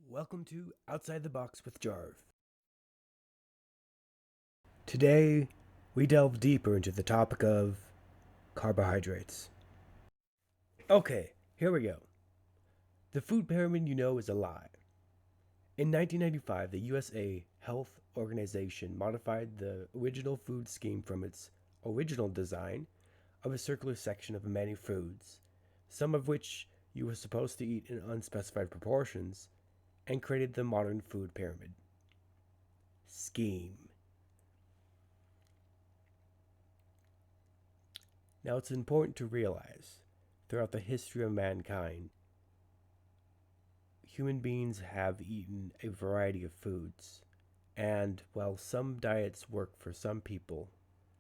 Welcome to Outside the Box with Jarv. Today, we delve deeper into the topic of carbohydrates. Okay, here we go. The food pyramid you know is a lie. In 1995, the USA Health Organization modified the original food scheme from its original design of a circular section of many foods, some of which you were supposed to eat in unspecified proportions, and created the modern food pyramid scheme. Now, it's important to realize throughout the history of mankind, human beings have eaten a variety of foods. And while some diets work for some people,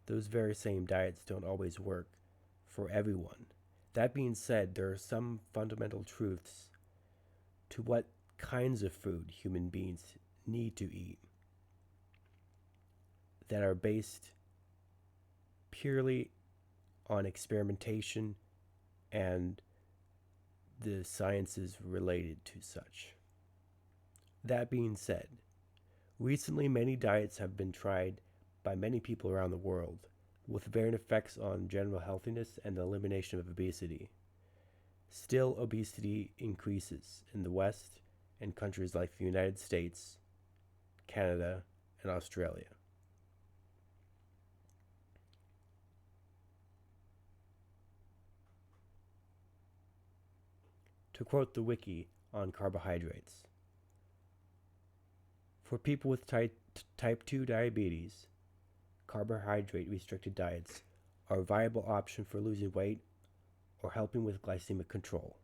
those very same diets don't always work for everyone. That being said, there are some fundamental truths to what kinds of food human beings need to eat that are based purely on experimentation and the sciences related to such. That being said, recently many diets have been tried by many people around the world with varying effects on general healthiness and the elimination of obesity. Still, obesity increases in the West and countries like the United States, Canada, and Australia. To quote the wiki on carbohydrates, for people with type 2 diabetes, carbohydrate restricted diets are a viable option for losing weight or helping with glycemic control.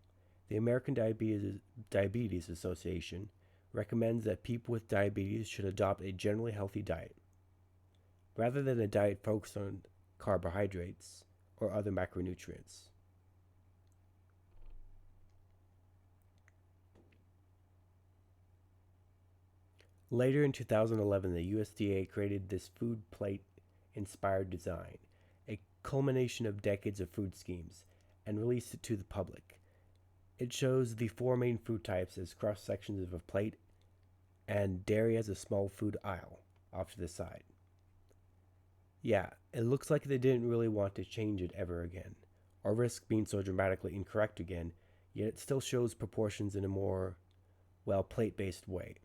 The American Diabetes Association recommends that people with diabetes should adopt a generally healthy diet, rather than a diet focused on carbohydrates or other macronutrients. Later in 2011, the USDA created this food plate inspired design, a culmination of decades of food schemes, and released it to the public. It shows the four main food types as cross sections of a plate and dairy as a small food aisle off to the side. Yeah, it looks like they didn't really want to change it ever again, or risk being so dramatically incorrect again, yet it still shows proportions in a more, well, plate based way.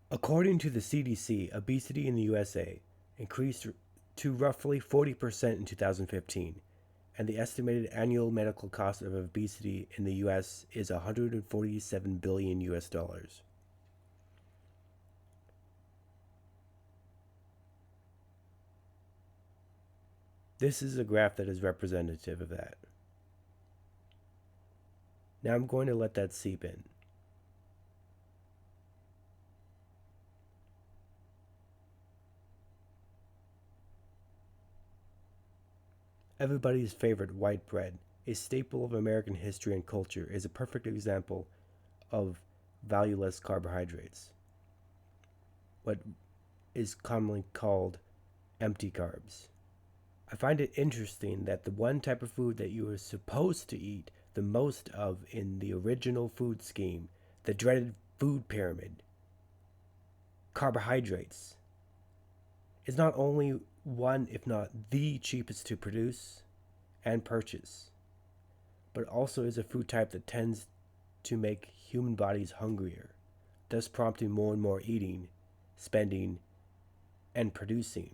According to the CDC, obesity in the USA increased to roughly 40% in 2015, and the estimated annual medical cost of obesity in the US is 147 billion US dollars. This is a graph that is representative of that. Now I'm going to let that seep in. Everybody's favorite white bread, a staple of American history and culture, is a perfect example of valueless carbohydrates, what is commonly called empty carbs. I find it interesting that the one type of food that you are supposed to eat the most of in the original food scheme, the dreaded food pyramid, carbohydrates, is not only one, if not the cheapest to produce and purchase, but also is a food type that tends to make human bodies hungrier, thus prompting more and more eating, spending, and producing,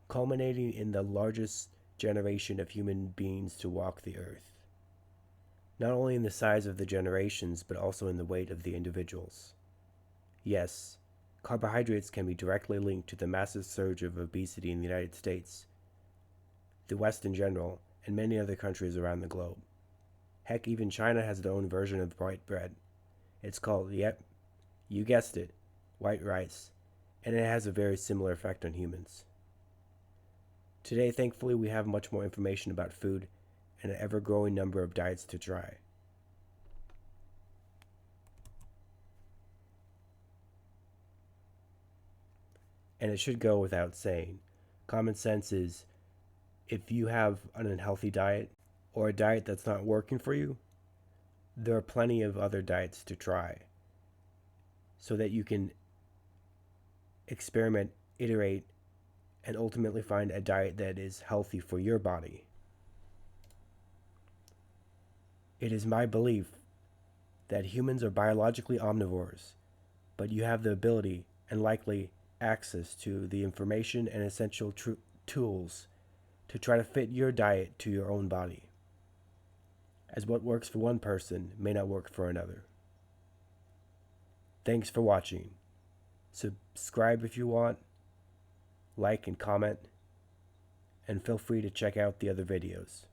culminating in the largest generation of human beings to walk the earth. Not only in the size of the generations, but also in the weight of the individuals. Yes, carbohydrates can be directly linked to the massive surge of obesity in the United States, the West in general, and many other countries around the globe. Heck, even China has their own version of white bread. It's called, yep, you guessed it, white rice, and it has a very similar effect on humans. Today, thankfully, we have much more information about food and an ever growing number of diets to try. And it should go without saying, common sense is if you have an unhealthy diet or a diet that's not working for you, there are plenty of other diets to try so that you can experiment, iterate, and ultimately find a diet that is healthy for your body. It is my belief that humans are biologically omnivores, but you have the ability and likely access to the information and essential tools to try to fit your diet to your own body, as what works for one person may not work for another. Thanks for watching. Subscribe if you want, like and comment, and feel free to check out the other videos.